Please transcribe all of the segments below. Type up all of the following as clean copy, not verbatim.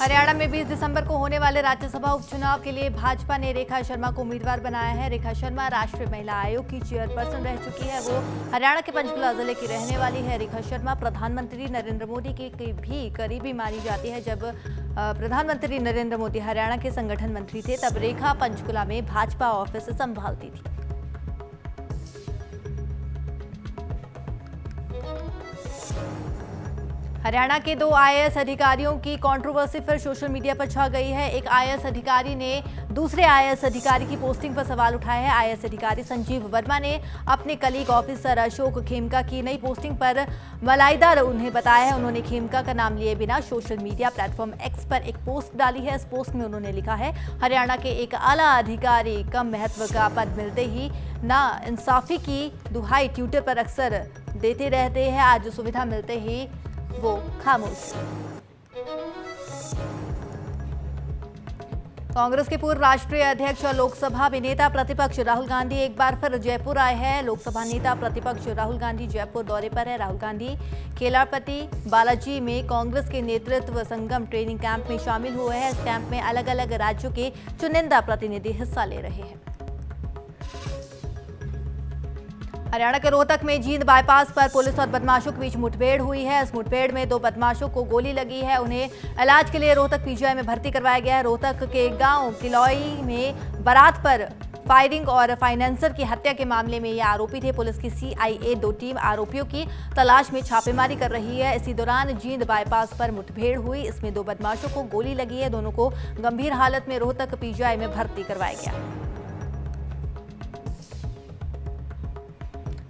हरियाणा में 20 दिसंबर को होने वाले राज्यसभा उपचुनाव के लिए भाजपा ने रेखा शर्मा को उम्मीदवार बनाया है। रेखा शर्मा राष्ट्रीय महिला आयोग की चेयरपर्सन रह चुकी है। वो हरियाणा के पंचकुला जिले की रहने वाली है। रेखा शर्मा प्रधानमंत्री नरेंद्र मोदी की भी करीबी मानी जाती है। जब प्रधानमंत्री नरेंद्र मोदी हरियाणा के संगठन मंत्री थे, तब रेखा पंचकुला में भाजपा ऑफिस संभालती थी। हरियाणा के 2 आईएएस अधिकारियों की कंट्रोवर्सी फिर सोशल मीडिया पर छा गई है। एक आईएएस अधिकारी ने दूसरे आईएएस अधिकारी की पोस्टिंग पर सवाल उठाया है। आईएएस अधिकारी संजीव वर्मा ने अपने कलीग ऑफिसर अशोक खेमका की नई पोस्टिंग पर मलाईदार उन्हें बताया है। उन्होंने खेमका का नाम लिए बिना सोशल मीडिया प्लेटफॉर्म एक्स पर एक पोस्ट डाली है। इस पोस्ट में उन्होंने लिखा है, हरियाणा के एक आला अधिकारी कम महत्व का पद मिलते ही ना इंसाफी की दुहाई ट्विटर पर अक्सर देते रहते हैं। आज सुविधा मिलते ही वो खामोश। कांग्रेस के पूर्व राष्ट्रीय अध्यक्ष और लोकसभा में नेता प्रतिपक्ष राहुल गांधी एक बार फिर जयपुर आए हैं। लोकसभा नेता प्रतिपक्ष राहुल गांधी जयपुर दौरे पर है। राहुल गांधी केलापति बालाजी में कांग्रेस के नेतृत्व संगम ट्रेनिंग कैंप में शामिल हुए हैं। इस कैंप में अलग अलग राज्यों के चुनिंदा प्रतिनिधि हिस्सा ले रहे हैं। हरियाणा के रोहतक में जींद बाईपास पर पुलिस और बदमाशों के बीच मुठभेड़ हुई है। इस मुठभेड़ में 2 बदमाशों को गोली लगी है। उन्हें इलाज के लिए रोहतक पीजीआई में भर्ती करवाया गया है। रोहतक के गांव किलौई में बारात पर फायरिंग और फाइनेंसर की हत्या के मामले में ये आरोपी थे। पुलिस की सीआईए 2 टीम आरोपियों की तलाश में छापेमारी कर रही है। इसी दौरान जींद बाईपास पर मुठभेड़ हुई। इसमें 2 बदमाशों को गोली लगी है। दोनों को गंभीर हालत में रोहतक पीजीआई में भर्ती करवाया गया।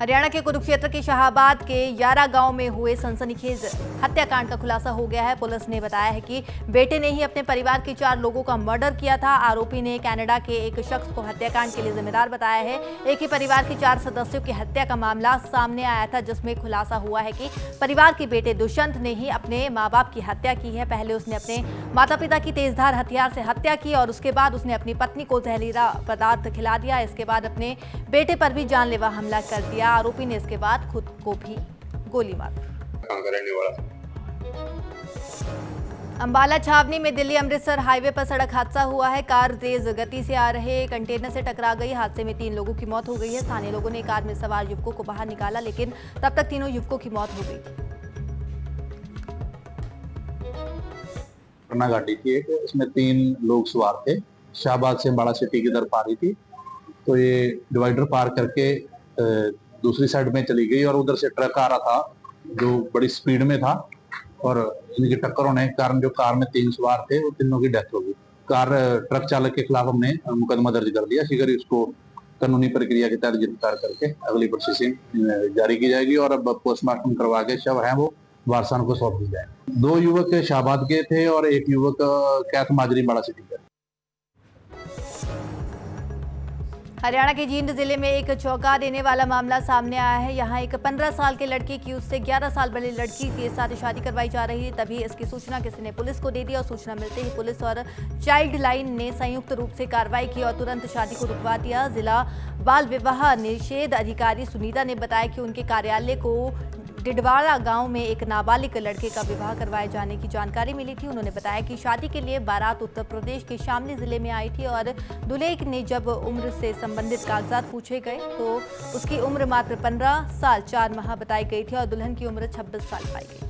हरियाणा के कुरुक्षेत्र के शाहबाद के यारा गांव में हुए सनसनीखेज हत्याकांड का खुलासा हो गया है। पुलिस ने बताया है कि बेटे ने ही अपने परिवार के 4 लोगों का मर्डर किया था। आरोपी ने कनाडा के एक शख्स को हत्याकांड के लिए जिम्मेदार बताया है। एक ही परिवार के 4 सदस्यों की हत्या का मामला सामने आया था, जिसमें खुलासा हुआ है कि परिवार के बेटे दुष्यंत ने ही अपने माँ बाप की हत्या की है। पहले उसने अपने माता पिता की तेजधार हथियार से हत्या की और उसके बाद उसने अपनी पत्नी को जहरीला पदार्थ खिला दिया। इसके बाद अपने बेटे पर भी जानलेवा हमला कर दिया। आरोपी ने इसके बाद खुद को भी गोली मार दी। अंबाला छावनी में दिल्ली अमृतसर हाईवे पर सड़क हादसा हुआ है। कार तेज गति से आ रहे कंटेनर से टकरा गई। हादसे में 3 लोगों की मौत हो गई है। स्थानीय लोगों ने कार में सवार युवकों को बाहर निकाला, लेकिन तब तक तीनों युवकों की मौत हो गई थी। गाड़ी थी एक, इसमें 3 लोग सवार थे। शाहबाद से अंबाला सिटी की तरफ आ रही थी, तो ये डिवाइडर पार करके दूसरी साइड में चली गई और उधर से ट्रक आ रहा था जो बड़ी स्पीड में था और इनकी टक्कर होने के कारण जो कार में 3 सवार थे वो तीनों की डेथ हो गई। ट्रक चालक के खिलाफ हमने मुकदमा दर्ज कर दिया। शीघ्र उसको कानूनी प्रक्रिया के तहत गिरफ्तार करके अगली प्रोसेसिंग जारी की जाएगी और अब पोस्टमार्टम करवा के शव है वो वारसान को सौंप दी जाए। 2 युवक शाहबाद के थे और एक युवक कैथ माजरी अंबाला सिटी का। हरियाणा के जींद जिले में एक चौंका देने वाला मामला सामने आया है। यहाँ एक 15 साल के लड़के की उससे 11 साल बड़ी लड़की के साथ शादी करवाई जा रही है। तभी इसकी सूचना किसी ने पुलिस को दे दी और सूचना मिलते ही पुलिस और चाइल्ड लाइन ने संयुक्त रूप से कार्रवाई की और तुरंत शादी को रुकवा दिया। जिला बाल विवाह निषेध अधिकारी सुनीता ने बताया कि उनके कार्यालय को डिडवाड़ा गांव में एक नाबालिग लड़के का विवाह करवाए जाने की जानकारी मिली थी। उन्होंने बताया कि शादी के लिए बारात उत्तर प्रदेश के शामली जिले में आई थी और दूल्हे ने जब उम्र से संबंधित कागजात पूछे गए तो उसकी उम्र मात्र 15 साल 4 माह बताई गई थी और दुल्हन की उम्र 26 साल पाई गई।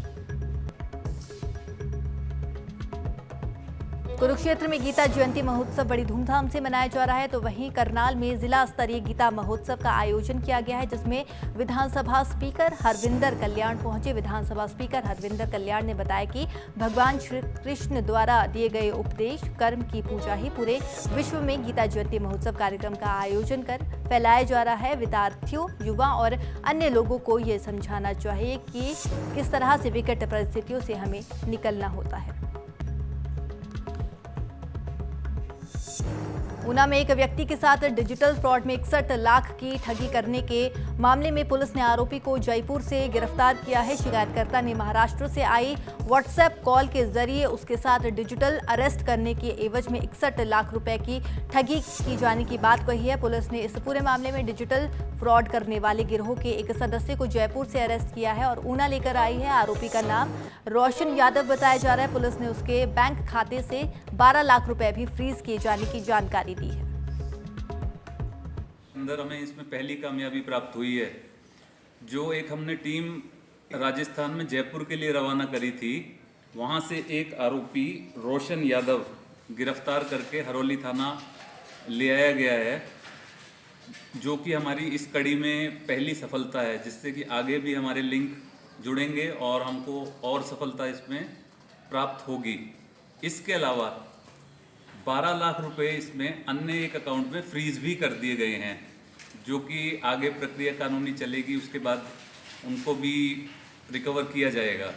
कुरुक्षेत्र में गीता जयंती महोत्सव बड़ी धूमधाम से मनाया जा रहा है, तो वहीं करनाल में जिला स्तरीय गीता महोत्सव का आयोजन किया गया है, जिसमें विधानसभा स्पीकर हरविंदर कल्याण पहुंचे। विधानसभा स्पीकर हरविंदर कल्याण ने बताया कि भगवान श्री कृष्ण द्वारा दिए गए उपदेश कर्म की पूजा ही पूरे विश्व में गीता जयंती महोत्सव कार्यक्रम का आयोजन कर फैलाया जा रहा है। विद्यार्थियों, युवा और अन्य लोगों को ये समझाना चाहिए कि किस तरह से विकट परिस्थितियों से हमें निकलना होता है। ऊना में एक व्यक्ति के साथ डिजिटल फ्रॉड में 61 लाख की ठगी करने के मामले में पुलिस ने आरोपी को जयपुर से गिरफ्तार किया है। शिकायतकर्ता ने महाराष्ट्र से आई व्हाट्सएप कॉल के जरिए उसके साथ डिजिटल अरेस्ट करने की एवज में 61 लाख रुपए की ठगी की जाने की बात कही है। पुलिस ने इस पूरे मामले में डिजिटल फ्रॉड करने वाले गिरोह के एक सदस्य को जयपुर से अरेस्ट किया है और ऊना लेकर आई है। आरोपी का नाम रोशन यादव बताया जा रहा है। पुलिस ने उसके बैंक खाते से 12 लाख रुपए भी फ्रीज किए जाने की जानकारी दी है। अंदर हमें इसमें पहली कामयाबी प्राप्त हुई है। जो एक हमने टीम राजस्थान में जयपुर के लिए रवाना करी थी, वहां से एक आरोपी रोशन यादव गिरफ्तार करके हरौली थाना ले आया गया है, जो कि हमारी इस कड़ी में पहली सफलता है, जिससे कि आगे भी हमारे लिंक जुड़ेंगे और हमको और सफलता इसमें प्राप्त होगी। इसके अलावा 12 लाख रुपए इसमें अन्य एक अकाउंट में फ्रीज भी कर दिए गए हैं, जो कि आगे प्रक्रिया कानूनी चलेगी, उसके बाद उनको भी रिकवर किया जाएगा।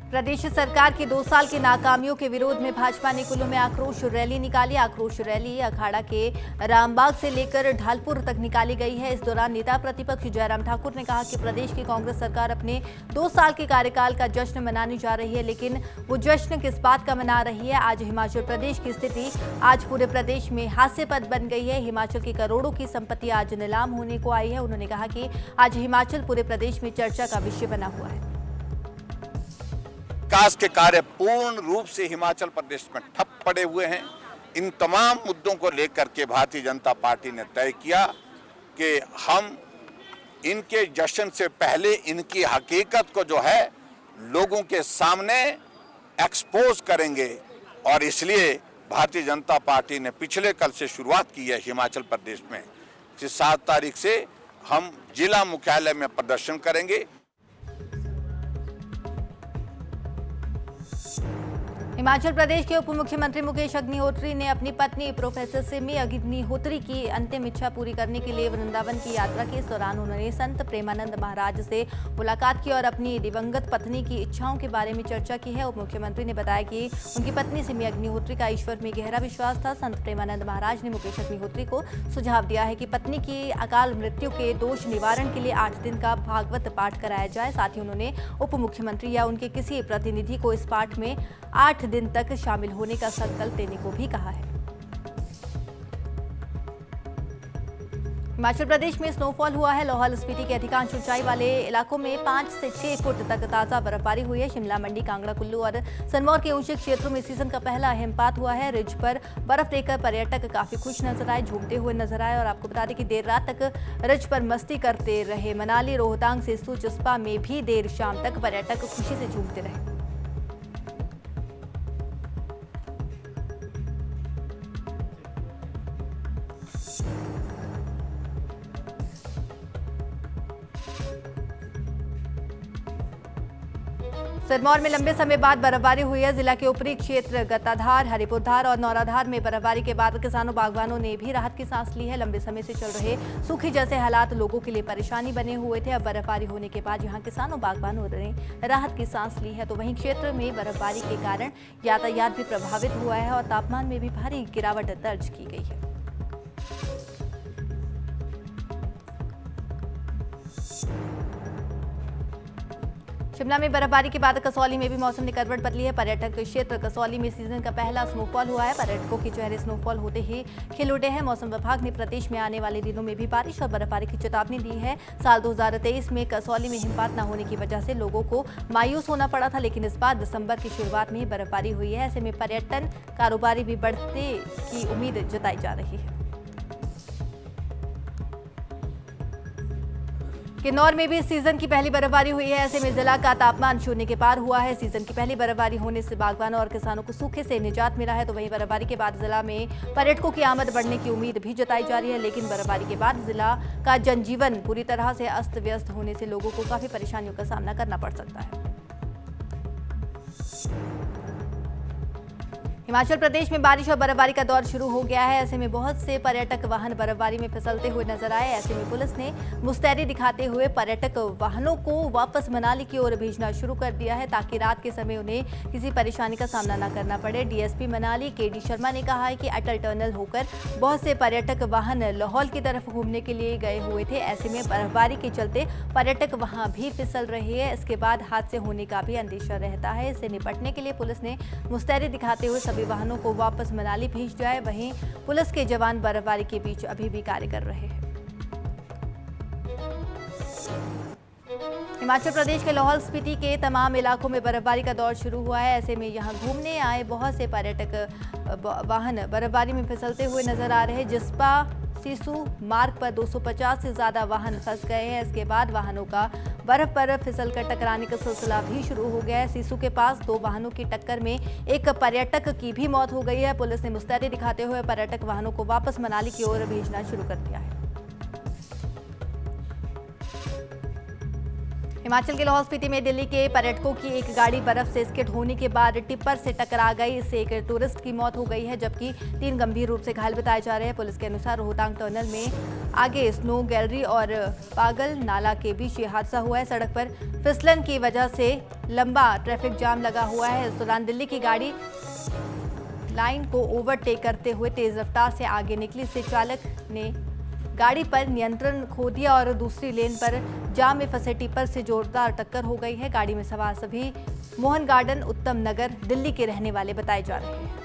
प्रदेश सरकार की 2 साल की नाकामियों के विरोध में भाजपा ने कुल्लू में आक्रोश रैली निकाली। आक्रोश रैली अखाड़ा के रामबाग से लेकर ढालपुर तक निकाली गई है। इस दौरान नेता प्रतिपक्ष जयराम ठाकुर ने कहा कि प्रदेश की कांग्रेस सरकार अपने 2 साल के कार्यकाल का जश्न मनाने जा रही है, लेकिन वो जश्न किस बात का मना रही है। आज हिमाचल प्रदेश की स्थिति आज पूरे प्रदेश में हास्यास्पद बन गई है। हिमाचल की करोड़ों की संपत्ति आज नीलाम होने को आई है। उन्होंने कहा कि आज हिमाचल पूरे प्रदेश में चर्चा का विषय बना हुआ है। विकास के कार्य पूर्ण रूप से हिमाचल प्रदेश में ठप पड़े हुए हैं। इन तमाम मुद्दों को लेकर के भारतीय जनता पार्टी ने तय किया कि हम इनके जश्न से पहले इनकी हकीकत को जो है लोगों के सामने एक्सपोज करेंगे, और इसलिए भारतीय जनता पार्टी ने पिछले कल से शुरुआत की है हिमाचल प्रदेश में। 7 तारीख से हम जिला मुख्यालय में प्रदर्शन करेंगे। हिमाचल प्रदेश के उप मुख्यमंत्री मुकेश अग्निहोत्री ने अपनी पत्नी प्रोफेसर सिमी अग्निहोत्री की अंतिम इच्छा पूरी करने के लिए वृंदावन की यात्रा की। इस दौरान उन्होंने संत प्रेमानंद महाराज से मुलाकात की और अपनी दिवंगत पत्नी की इच्छाओं के बारे में चर्चा की है। उप मुख्यमंत्री ने बताया कि उनकी पत्नी सिमी अग्निहोत्री का ईश्वर में गहरा विश्वास था। संत प्रेमानंद महाराज ने मुकेश अग्निहोत्री को सुझाव दिया है कि पत्नी की अकाल मृत्यु के दोष निवारण के लिए 8 दिन का भागवत पाठ कराया जाए। साथ ही उन्होंने उप मुख्यमंत्री या उनके किसी प्रतिनिधि को इस पाठ में 8 दिन तक शामिल होने का संकल्प लेने को भी कहा है। हिमाचल प्रदेश में स्नोफॉल हुआ है। लाहौल स्पीति के अधिकांश ऊंचाई वाले इलाकों में 5 से 6 फुट तक ताजा बर्फबारी हुई है। शिमला, मंडी, कांगड़ा, कुल्लू और सिरमौर के ऊंचे क्षेत्रों में सीजन का पहला हिमपात हुआ है। रिज पर बर्फ लेकर पर्यटक काफी खुश नजर आए, झूमते हुए नजर आए। और आपको बता दें कि देर रात तक रिज पर मस्ती करते रहे। मनाली, रोहतांग, सिस्सू, चस्पा में भी देर शाम तक पर्यटक खुशी से झूमते रहे। सिरमौर में लंबे समय बाद बर्फबारी हुई है। जिला के ऊपरी क्षेत्र गताधार, हरिपुरधार और नौराधार में बर्फबारी के बाद किसानों बागवानों ने भी राहत की सांस ली है। लंबे समय से चल रहे सूखे जैसे हालात लोगों के लिए परेशानी बने हुए थे। अब बर्फबारी होने के बाद यहां किसानों बागवानों ने राहत की सांस ली है। तो वहीं क्षेत्र में बर्फबारी के कारण यातायात भी प्रभावित हुआ है और तापमान में भी भारी गिरावट दर्ज की गई है। शिमला में बर्फबारी के बाद कसौली में भी मौसम ने करवट बदली है। पर्यटक क्षेत्र कसौली में सीजन का पहला स्नोफॉल हुआ है। पर्यटकों के चेहरे स्नोफॉल होते ही खिल उठे हैं। मौसम विभाग ने प्रदेश में आने वाले दिनों में भी बारिश और बर्फबारी की चेतावनी दी है। साल 2023 में कसौली में हिमपात न होने की वजह से लोगों को मायूस होना पड़ा था, लेकिन इस बार दिसंबर की शुरुआत में ही बर्फबारी हुई है। ऐसे में पर्यटन कारोबारी भी बढ़ने की उम्मीद जताई जा रही है। किन्नौर में भी सीजन की पहली बर्फबारी हुई है। ऐसे में जिला का तापमान शून्य के पार हुआ है। सीजन की पहली बर्फबारी होने से बागवानों और किसानों को सूखे से निजात मिला है। तो वहीं बर्फबारी के बाद जिला में पर्यटकों की आमद बढ़ने की उम्मीद भी जताई जा रही है, लेकिन बर्फबारी के बाद जिला का जनजीवन पूरी तरह से अस्त व्यस्त होने से लोगों को काफी परेशानियों का सामना करना पड़ सकता है। हिमाचल प्रदेश में बारिश और बर्फबारी का दौर शुरू हो गया है। ऐसे में बहुत से पर्यटक वाहन बर्फबारी में फिसलते हुए नजर आए। ऐसे में पुलिस ने मुस्तैदी दिखाते हुए पर्यटक वाहनों को वापस मनाली की ओर भेजना शुरू कर दिया है, ताकि रात के समय उन्हें किसी परेशानी का सामना न करना पड़े। डीएसपी मनाली केडी शर्मा ने कहा है कि अटल टनल होकर बहुत से पर्यटक वाहन लाहौल की तरफ घूमने के लिए गए हुए थे। ऐसे में बर्फबारी के चलते पर्यटक वहां भी फिसल रहे हैं। इसके बाद हादसे होने का भी अंदेशा रहता है। इससे निपटने के लिए पुलिस ने मुस्तैदी दिखाते हुए सभी वाहनों को वापस मनाली भेज दिया है। वहीं पुलिस के जवान बर्फबारी के बीच अभी भी कार्य कर रहे हैं। हिमाचल प्रदेश के लाहौल स्पीति के तमाम इलाकों में बर्फबारी का दौर शुरू हुआ है। ऐसे में यहां घूमने आए बहुत से पर्यटक वाहन बर्फबारी में फिसलते हुए नजर आ रहे हैं। जिस्पा सिसु मार्ग पर 250 से ज्यादा वाहन फंस गए हैं। इसके बाद वाहनों का बर्फ पर फिसलकर टकराने का सिलसिला भी शुरू हो गया है। सिसु के पास 2 वाहनों की टक्कर में एक पर्यटक की भी मौत हो गई है। पुलिस ने मुस्तैदी दिखाते हुए पर्यटक वाहनों को वापस मनाली की ओर भेजना शुरू कर दिया है। हिमाचल के लाहौल स्पीति में दिल्ली के पर्यटकों की एक गाड़ी बर्फ से स्किड होने के बाद टिप्पर से टकरा गई। इससे एक टूरिस्ट की मौत हो गई है, जबकि 3 गंभीर रूप से घायल बताए जा रहे हैं। पुलिस के अनुसार रोहतांग टनल में आगे स्नो गैलरी और पागल नाला के बीच ये हादसा हुआ है। सड़क पर फिसलन की वजह से लंबा ट्रैफिक जाम लगा हुआ है। इस दौरान दिल्ली की गाड़ी लाइन को ओवरटेक करते हुए तेज रफ्तार से आगे निकली। इससे चालक ने गाड़ी पर नियंत्रण खो दिया और दूसरी लेन पर जाम में फंसे टिप्पर से जोरदार टक्कर हो गई है। गाड़ी में सवार सभी मोहन गार्डन उत्तम नगर दिल्ली के रहने वाले बताए जा रहे हैं।